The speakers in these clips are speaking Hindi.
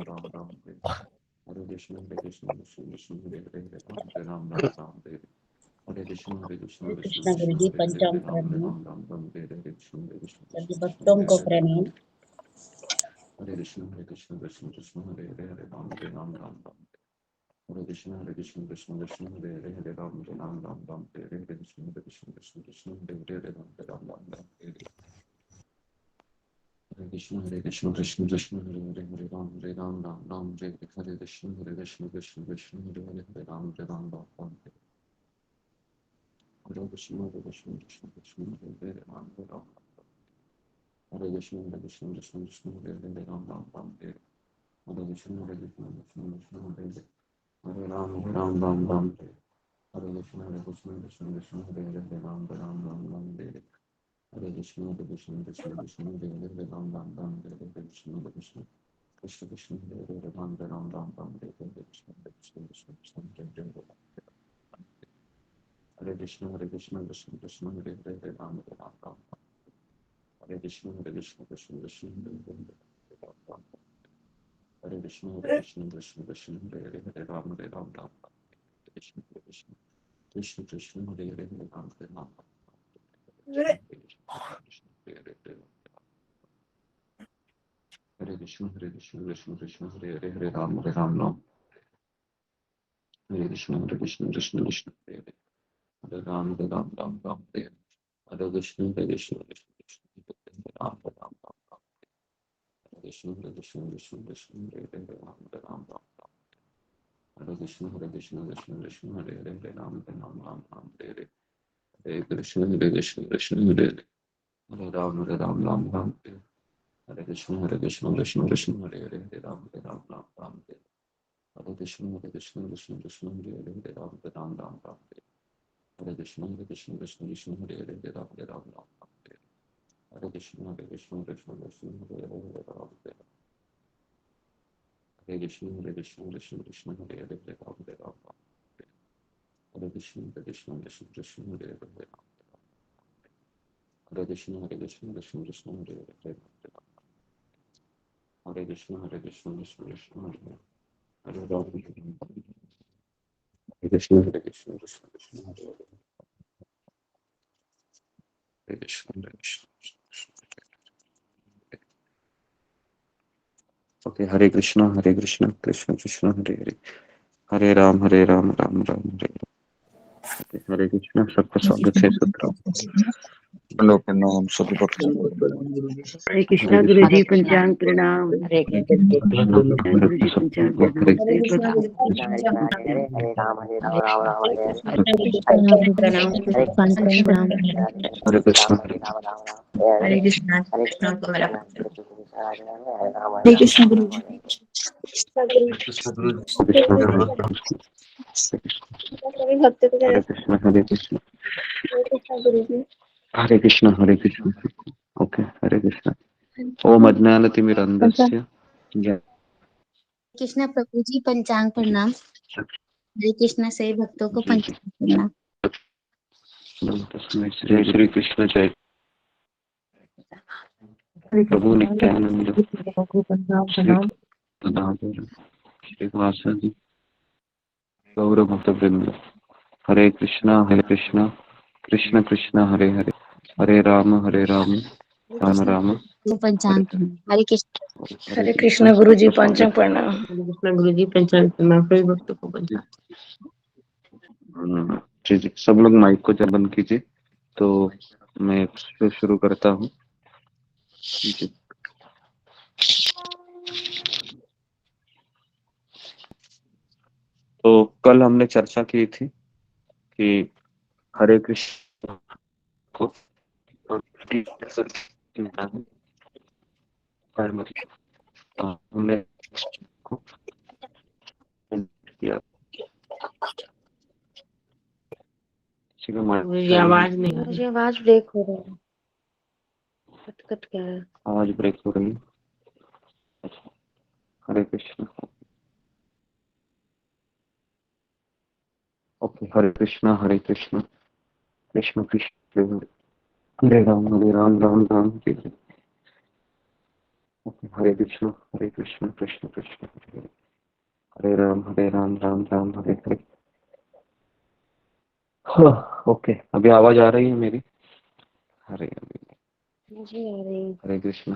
राम राम हरे कृष्ण कृष्ण कृष्ण हरे हरे हरे राम राम राम हरे कृष्ण कृष्ण कृष्ण गुरु जी हरे हरे पंचांग राम प्रणाम। राम राम राम हरे हरे कृष्ण कृष्ण सभी कृष्ण भक्तों को प्रणाम। हरे कृष्ण कृष्ण कृष्ण हरे हरे राम राम राम हरे कृष्ण कृष्ण कृष्ण हरे हरे राम राम राम हरे हरे कृष्ण कृष्ण कृष्ण हरे हरे राम राम राम हरे कृष्ण कृष्ण कृष्ण हरे हरे राम राम राम हरे कृष्ण कृष्ण कृष्ण हरे हरे राम राम राम हरे कृष्ण कृष्ण कृष्ण हरे हरे राम राम हरे कृष्ण कृष्ण कृष्ण हरे हरे राम राम हरे कृष्ण कृष्ण कृष्ण हरे हरे राम राम राम हरे कृष्ण कृष्ण कृष्ण हरे हरे राम राम हरे कृष्ण कृष्ण कृष्ण हरे हरे राम राम हरे कृष्ण कृष्ण कृष्ण कृष्ण हरे हरे राम राम हरे कृष्ण कृष्ण कृष्ण हरे हरे कृष्ण कृष्ण कृष्ण हरे हरे राम राम हरे कृष्ण कृष्ण कृष्ण हरे हरे राम हरे कृष्ण कृष्ण कृष्ण हरे हरे राम राम कृष्ण कृष्ण कृष्ण कृष्ण हरे हरे राम हरे कृष्ण कृष्ण कृष्ण हरे हरे राम राम हरे कृष्ण कृष्ण कृष्ण हरे हरे राम राम हरे हरे कृष्ण कृष्ण कृष्ण हरे राम हरे कृष्ण कृष्ण कृष्ण हरे हरे राम हरे कृष्ण कृष्ण कृष्ण हरे हरे राम हरे हरे कृष्ण कृष्ण हरे हरे राम हरे कृष्ण कृष्ण कृष्ण हरे हरे राम हरे कृष्ण कृष्ण कृष्ण हरे हरे राम हरे कृष्ण कृष्ण कृष्ण हरे हरे राम हरे कृष्ण कृष्ण कृष्ण हरे हरे राम हरे कृष्ण कृष्ण कृष्ण हरे हरे राम हरे कृष्ण कृष्ण कृष्ण हरे हरे राम हरे कृष्ण कृष्ण कृष्ण हरे हरे हरे कृष्ण कृष्ण कृष्ण हरे हरे राम हरे कृष्ण कृष्ण कृष्ण हरे हरे कृष्ण ओके हरे कृष्ण कृष्ण कृष्ण हरे हरे हरे राम राम राम हरे हरे कृष्ण सबका स्वागत है सत्र प्रणाम सभी भक्तों को हरे कृष्णा गुरु जी पंचांग प्रणाम। हरे कृष्णा गुरु जी पंचांग प्रणाम। हरे कृष्णा गुरु जी हरे राम राम राम हरे हरे हरे कृष्णा प्रणाम। हरे पंचांग प्रणाम। हरे कृष्ण राम राम हरे हरे हरे कृष्णा हरे कृष्णा को मेरा पंचांग। हरे राम हरे कृष्णा गुरु जी। कृष्ण सभी भक्तों को हरे कृष्ण हरे कृष्ण ओके हरे कृष्ण ओम अज्ञानतिमिरन्धस्य कृष्णा प्रभु जी पंचांग प्रणाम। हरे कृष्णा सभी भक्तों को जी जी पंचांग प्रणाम। जय श्री कृष्ण जय प्रभु नित्यानंद श्री दामोदर श्री वासुदेव गौर भक्त वृंद हरे कृष्णा कृष्ण कृष्ण हरे हरे हरे राम राम राम पंचांग प्रणाम। हरे कृष्ण। हरे कृष्ण गुरु जी पंचांग प्रणाम। हरे कृष्णा गुरु जी पंचांग प्रणाम। सभी भक्तों को पंचांग। जी जी सब लोग माइक को जब बंद कीजिए तो मैं शुरू करता हूँ। जी तो कल हमने चर्चा की थी कि हरे कृष्ण को हमने किया गुरु जी आवाज नहीं आ रही। मुझे आवाज ब्रेक हो रही है, कट कट क्या है। आवाज ब्रेक हो रही है। हरे कृष्ण ओके हरे कृष्ण कृष्ण कृष्ण हरे राम राम हरे हरे हरे कृष्ण कृष्ण कृष्ण हरे हरे राम राम राम हरे हरे। हाँ, ओके, अभी आवाज आ रही है मेरी? हरे जी आ रही है। हरे कृष्ण।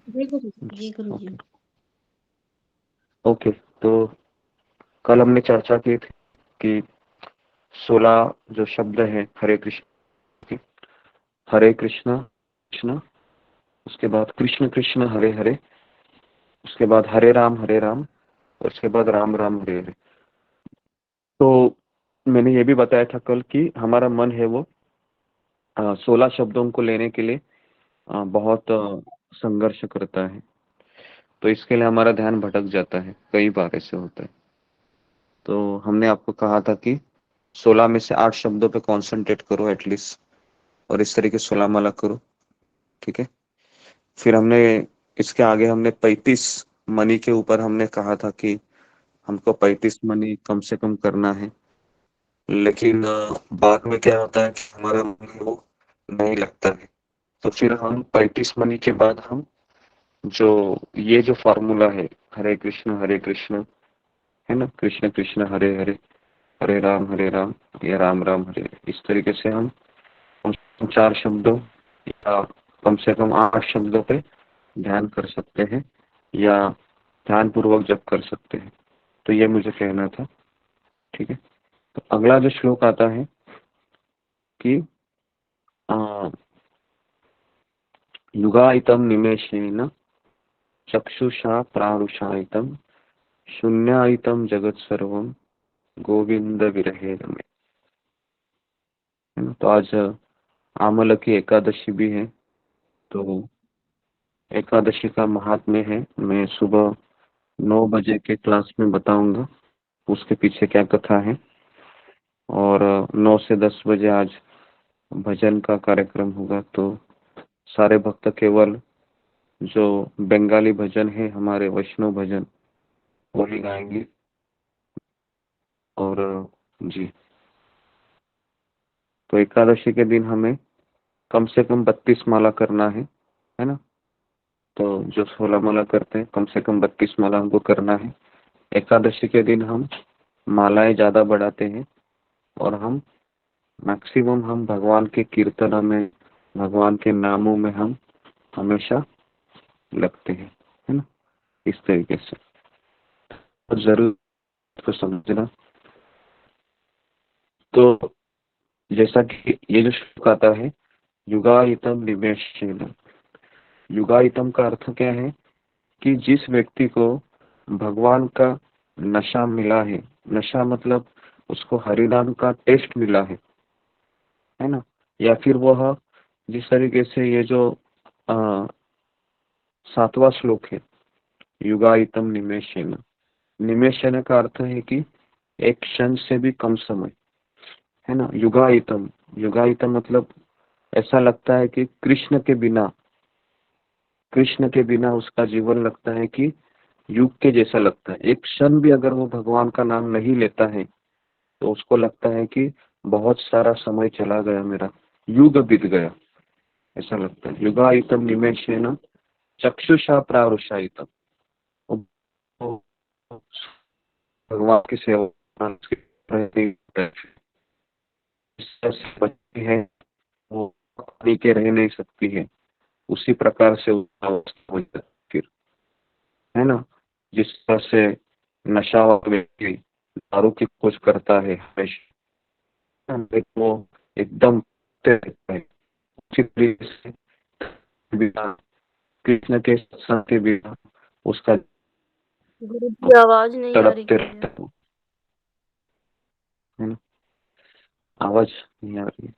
जय गुरु जी, जय गुरु जी। ओके ओके, तो कल हमने चर्चा की थी कि 16 जो शब्द हैं हरे कृष्ण की, हरे कृष्ण कृष्ण, उसके बाद कृष्ण कृष्ण हरे हरे, उसके बाद हरे राम और उसके बाद राम राम हरे हरे। तो मैंने ये भी बताया था कल कि हमारा मन है वो 16 शब्दों को लेने के लिए बहुत संघर्ष करता है। तो इसके लिए हमारा ध्यान भटक जाता है, कई बार ऐसे होता है। तो हमने आपको कहा था कि 16 में से 8 शब्दों पे कंसंट्रेट करो एटलीस्ट, और इस तरीके 16 माला करो, ठीक है। फिर हमने इसके आगे हमने 35 मनी के ऊपर हमने कहा था कि हमको 35 मनी कम से कम करना है, लेकिन बाद में क्या होता है कि हमारा मन वो नहीं लगता है। तो फिर हम 35 मनी के बाद हम जो ये जो फॉर्मूला है हरे कृष्ण है ना, कृष्ण कृष्ण हरे हरे, हरे राम या राम राम हरे हरे, इस तरीके से हम 4 शब्दों या कम से कम 8 शब्दों पे ध्यान कर सकते हैं या ध्यान पूर्वक जप कर सकते हैं। तो ये मुझे कहना था, ठीक है। तो अगला जो श्लोक आता है कि युगायितम निमेषेण चक्षुषा प्रारुषायितम शून्यायितम जगत सर्वम गोविंद विरहे रमे, है ना। तो आज आमल की एकादशी भी है, तो एकादशी का महात्म्य है, मैं सुबह 9 बजे के क्लास में बताऊंगा उसके पीछे क्या कथा है। और 9 से 10 बजे आज भजन का कार्यक्रम होगा। तो सारे भक्त केवल जो बंगाली भजन है, हमारे वैष्णव भजन, वो ही गाएंगे। और जी, तो एकादशी के दिन हमें कम से कम 32 माला करना है ना। तो जो 16 माला करते हैं, कम से कम 32 माला हमको करना है। एकादशी के दिन हम मालाएं ज्यादा बढ़ाते हैं और हम मैक्सिमम हम भगवान के कीर्तन में, भगवान के नामों में हम हमेशा लगते हैं, है ना, इस तरीके से। तो जरूर इसको समझना। तो जैसा कि ये जो श्लोक आता है युगायितम निमेषेण, युगायितम का अर्थ क्या है कि जिस व्यक्ति को भगवान का नशा मिला है, नशा मतलब उसको हरिनाम का टेस्ट मिला है ना, या फिर वह जिस तरीके से ये जो 7वां श्लोक है युगायितम निमेषेण, निमेषेण का अर्थ है कि एक क्षण से भी कम समय, है ना। युगायितम, युगायितम मतलब ऐसा लगता है कि कृष्ण के बिना उसका जीवन लगता है कि युग के जैसा लगता है। एक क्षण भी अगर वो भगवान का नाम नहीं लेता है तो उसको लगता है कि बहुत सारा समय चला गया, मेरा युग बीत गया, ऐसा लगता है। युगायितम निमेषेण चक्षुषा प्रारुषायितम, वो भगवान की सेवा बच्ची है, वो पानी के रह नहीं सकती है, उसी प्रकार से अवस्था हो जाती है फिर, है ना। जिस तरह से नशा वाला व्यक्ति दारू की खोज करता है हमेशा, वो एकदम रहता है, उसी तरीके से बिना कृष्ण के सत्संग के बिना उसका गुरु जी आवाज नहीं आ रही तड़पते क्लियर। रहता है ना। आवाज नहीं आ रही है?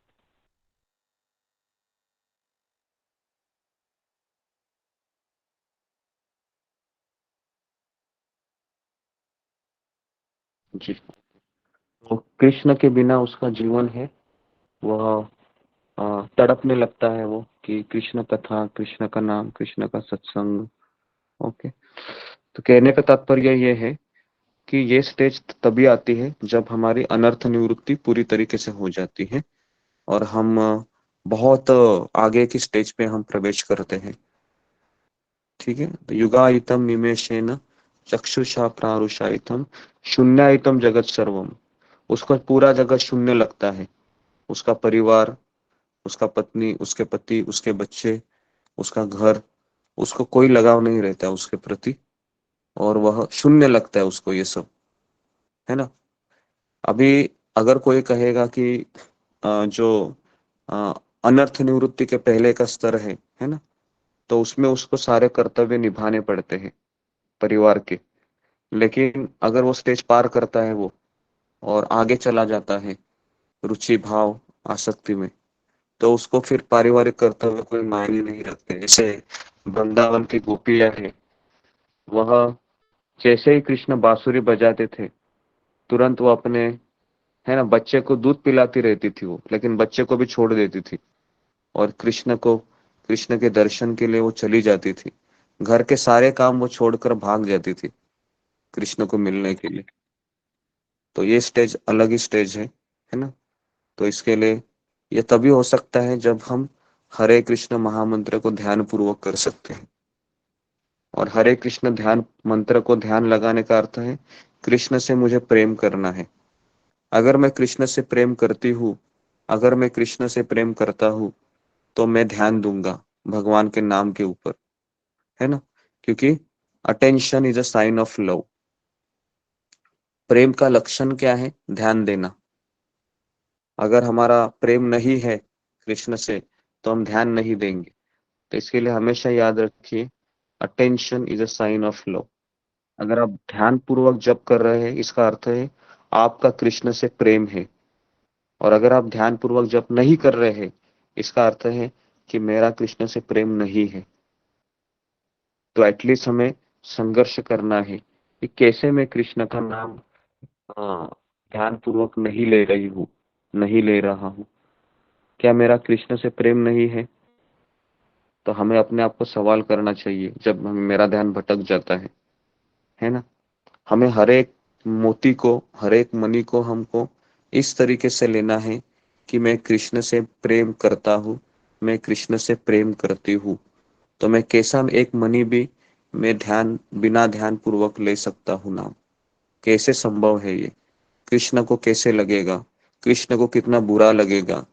जी, तो कृष्ण के बिना उसका जीवन है वह तड़पने लगता है, वो कि कृष्ण कथा, कृष्ण का नाम, कृष्ण का सत्संग। ओके, तो कहने का तात्पर्य ये है कि ये स्टेज तभी आती है जब हमारी अनर्थ निवृत्ति पूरी तरीके से हो जाती है और हम बहुत आगे की स्टेज पे हम प्रवेश करते हैं। ठीक है। तो युगायितम निमेषेन चक्षुषा प्रारुषायितम शून्यायितम जगत सर्वम। उसको पूरा जगत शून्य लगता है, उसका परिवार, उसका पत्नी, उसके पति, उसके बच्चे, उसका घर, उसको कोई लगाव नहीं रहता है उसके प्रति, और वह शून्य लगता है उसको ये सब, है ना। अभी अगर कोई कहेगा कि जो अ, अनर्थ निवृत्ति के पहले का स्तर है ना, तो उसमें उसको सारे कर्तव्य निभाने पड़ते हैं परिवार के। लेकिन अगर वो स्टेज पार करता है वो, और आगे चला जाता है रुचि भाव आसक्ति में, तो उसको फिर पारिवारिक कर्तव्य कोई मायने नहीं रखते। जैसे वृंदावन की गोपियां है, वह जैसे ही कृष्ण बांसुरी बजाते थे, तुरंत वो अपने, है ना, बच्चे को दूध पिलाती रहती थी वो, लेकिन बच्चे को भी छोड़ देती थी, और कृष्ण के दर्शन के लिए वो चली जाती थी। घर के सारे काम वो छोड़कर भाग जाती थी कृष्ण को मिलने के लिए। तो ये स्टेज अलग ही स्टेज है ना। तो इसके लिए ये तभी हो सकता है जब हम हरे कृष्ण महामंत्र को ध्यान पूर्वक कर सकते हैं। और हरे कृष्ण ध्यान मंत्र को ध्यान लगाने का अर्थ है कृष्ण से मुझे प्रेम करना है। अगर मैं कृष्ण से प्रेम करती हूँ, अगर मैं कृष्ण से प्रेम करता हूँ, तो मैं ध्यान दूंगा भगवान के नाम के ऊपर, है ना। क्योंकि attention is a sign of love. प्रेम का लक्षण क्या है? ध्यान देना। अगर हमारा प्रेम नहीं है कृष्ण से, तो हम ध्यान नहीं देंगे। तो इसके लिए हमेशा याद रखिए, attention is a sign of love. अगर आप ध्यान पूर्वक जप कर रहे हैं, इसका अर्थ है आपका कृष्ण से प्रेम है। और अगर आप ध्यान पूर्वक जप नहीं कर रहे हैं, इसका अर्थ है कि मेरा कृष्ण से प्रेम नहीं है। तो एटलीस्ट हमें संघर्ष करना है कि कैसे मैं कृष्ण का नाम ध्यान पूर्वक नहीं ले रहा हूँ। क्या मेरा कृष्ण से प्रेम नहीं है? तो हमें अपने आप को सवाल करना चाहिए जब मेरा ध्यान भटक जाता है ना। हमें हर एक मोती को, हर एक मणि को हमको इस तरीके से लेना है कि मैं कृष्ण से प्रेम करता हूँ, मैं कृष्ण से प्रेम करती हूँ। तो मैं कैसा एक मणि भी मैं बिना ध्यान पूर्वक ले सकता हूँ नाम? कैसे संभव है ये? कृष्ण को कैसे लगेगा? कृष्ण को कितना बुरा लगेगा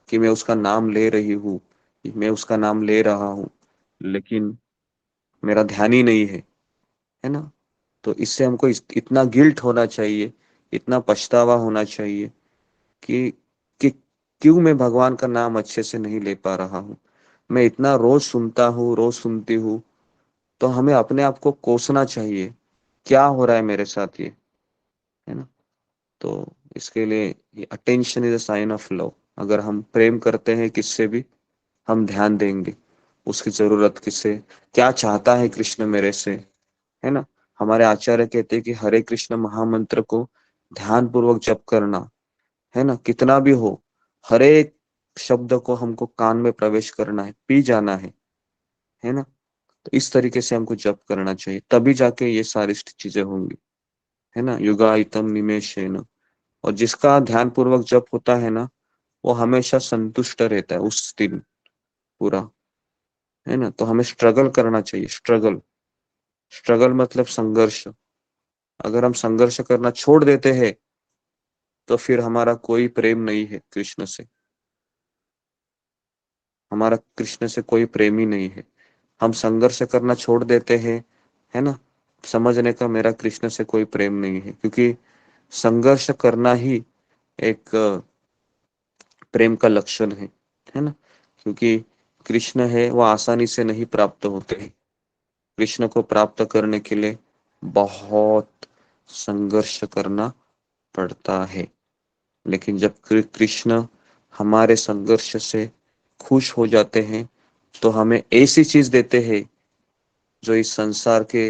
कि मैं उसका नाम ले रही हूँ, मैं उसका नाम ले रहा हूँ, लेकिन मेरा ध्यान ही नहीं है ना। तो इससे हमको इतना गिल्ट होना चाहिए, इतना पछतावा होना चाहिए कि कि क्यों मैं भगवान का नाम अच्छे से नहीं ले पा रहा हूँ। मैं इतना रोज सुनता हूँ, रोज सुनती हूँ। तो हमें अपने आप को कोसना चाहिए, क्या हो रहा है मेरे साथ ये, है ना। तो इसके लिए attention is a sign of love. अगर हम प्रेम करते हैं किससे भी, हम ध्यान देंगे उसकी जरूरत किससे, क्या चाहता है कृष्ण मेरे से, है ना। हमारे आचार्य कहते हैं कि हरे कृष्ण महामंत्र को ध्यान पूर्वक जप करना, है ना, कितना भी हो, हर एक शब्द को हमको कान में प्रवेश करना है, पी जाना है ना। तो इस तरीके से हमको जप करना चाहिए, तभी जाके ये सारी चीजें होंगी, है ना। युगायतम निमेषेन। और जिसका ध्यान पूर्वक जप होता है ना, वो हमेशा संतुष्ट रहता है उस दिन पूरा, है ना। तो हमें स्ट्रगल करना चाहिए, स्ट्रगल। स्ट्रगल मतलब संघर्ष। अगर हम संघर्ष करना छोड़ देते हैं, तो फिर हमारा कोई प्रेम नहीं है कृष्ण से, हमारा कृष्ण से कोई प्रेम ही नहीं है। हम संघर्ष करना छोड़ देते हैं, है ना, समझने का मेरा कृष्ण से कोई प्रेम नहीं है। क्योंकि संघर्ष करना ही एक प्रेम का लक्षण है ना। क्योंकि कृष्ण है वो आसानी से नहीं प्राप्त होते हैं। कृष्ण को प्राप्त करने के लिए बहुत संघर्ष करना पड़ता है। लेकिन जब कृष्ण हमारे संघर्ष से खुश हो जाते हैं, तो हमें ऐसी चीज देते हैं जो इस संसार के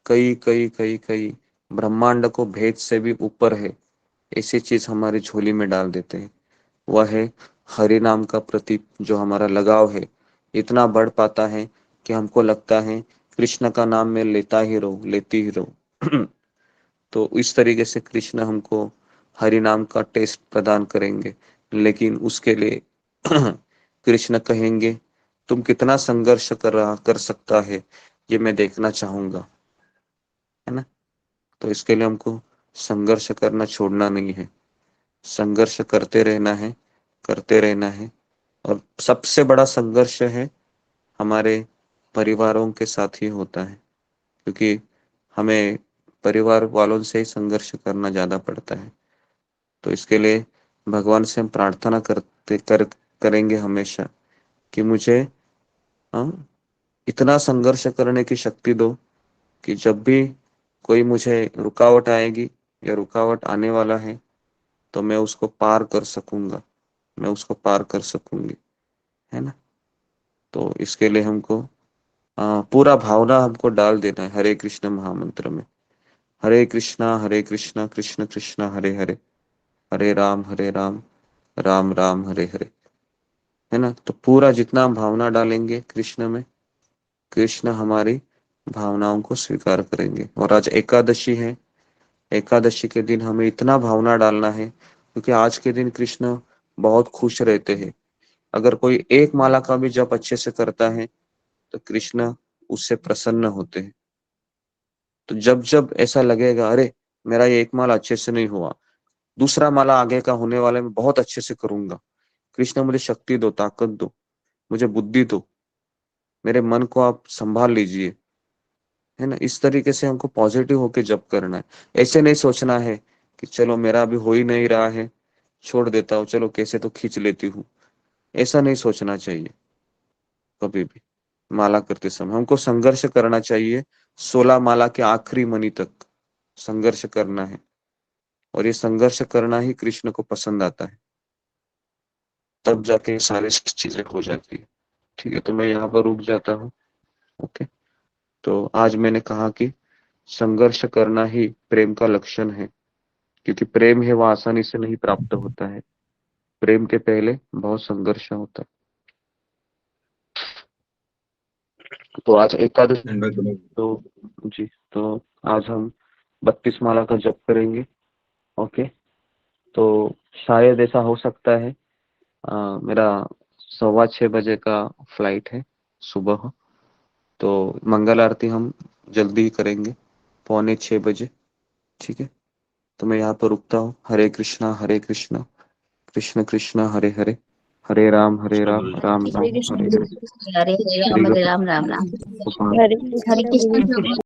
कई कई कई कई ब्रह्मांड को भेद से भी ऊपर है। ऐसी चीज हमारी झोली में डाल देते हैं। वह है हरि नाम का प्रति जो हमारा लगाव है, इतना बढ़ पाता है कि हमको लगता है कृष्ण का नाम मैं लेता ही रहूं, लेती ही रहूं। तो इस तरीके से कृष्ण हमको हरि नाम का टेस्ट प्रदान करेंगे। लेकिन उसके लिए कृष्ण कहेंगे तुम कितना संघर्ष कर सकता है, ये मैं देखना चाहूंगा, है ना। तो इसके लिए हमको संघर्ष करना छोड़ना नहीं है, संघर्ष करते रहना है, करते रहना है। और सबसे बड़ा संघर्ष है हमारे परिवारों के साथ ही होता है, क्योंकि हमें परिवार वालों से ही संघर्ष करना ज्यादा पड़ता है। तो इसके लिए भगवान से हम प्रार्थना करेंगे हमेशा कि मुझे इतना संघर्ष करने की शक्ति दो कि जब भी कोई मुझे रुकावट आएगी या रुकावट आने वाला है तो मैं उसको पार कर सकूंगा, मैं उसको पार कर सकूंगी, है ना। तो इसके लिए हमको पूरा भावना हमको डाल देना है हरे कृष्ण महामंत्र में। हरे कृष्णा कृष्ण कृष्ण हरे हरे, हरे राम राम राम हरे हरे, है ना। तो पूरा जितना हम भावना डालेंगे कृष्ण में, कृष्ण हमारी भावनाओं को स्वीकार करेंगे। और आज एकादशी है, एकादशी के दिन हमें इतना भावना डालना है, क्योंकि आज के दिन कृष्ण बहुत खुश रहते हैं। अगर कोई एक माला का भी जप अच्छे से करता है तो कृष्ण उससे प्रसन्न होते हैं। तो जब जब ऐसा लगेगा अरे मेरा ये एक माला अच्छे से नहीं हुआ, दूसरा माला आगे का होने वाले में बहुत अच्छे से करूंगा, कृष्ण मुझे शक्ति दो, ताकत दो, मुझे बुद्धि दो, मेरे मन को आप संभाल लीजिए, है ना। इस तरीके से हमको पॉजिटिव होके जप करना है। ऐसे नहीं सोचना है कि चलो मेरा अभी हो ही नहीं रहा है, छोड़ देता हूँ, चलो कैसे तो खींच लेती हूँ। ऐसा नहीं सोचना चाहिए कभी भी। माला करते समय हमको संघर्ष करना चाहिए, 16 माला के आखिरी मणि तक संघर्ष करना है। और ये संघर्ष करना ही कृष्ण को पसंद आता है, तब जाके सारी चीजें हो जाती है। ठीक है, तो मैं यहाँ पर रुक जाता हूँ। ओके, तो आज मैंने कहा कि संघर्ष करना ही प्रेम का लक्षण है, क्योंकि प्रेम है वो आसानी से नहीं प्राप्त होता है, प्रेम के पहले बहुत संघर्ष होता है। तो आज एकादश, तो जी, तो आज हम 32 माला का जप करेंगे। ओके, तो शायद ऐसा हो सकता है मेरा 6:15 बजे का फ्लाइट है सुबह, तो मंगल आरती हम जल्दी ही करेंगे 5:45 बजे। ठीक है, तो मैं यहाँ पर रुकता हूँ। हरे कृष्णा कृष्ण कृष्ण हरे हरे, हरे राम राम राम हरे कृष्ण हरे हरे। हरे हरे राम श्री हरे राम राम राम। गोपाल। हरे हरे कृष्ण कृष्ण गुरु जी। प्रभु।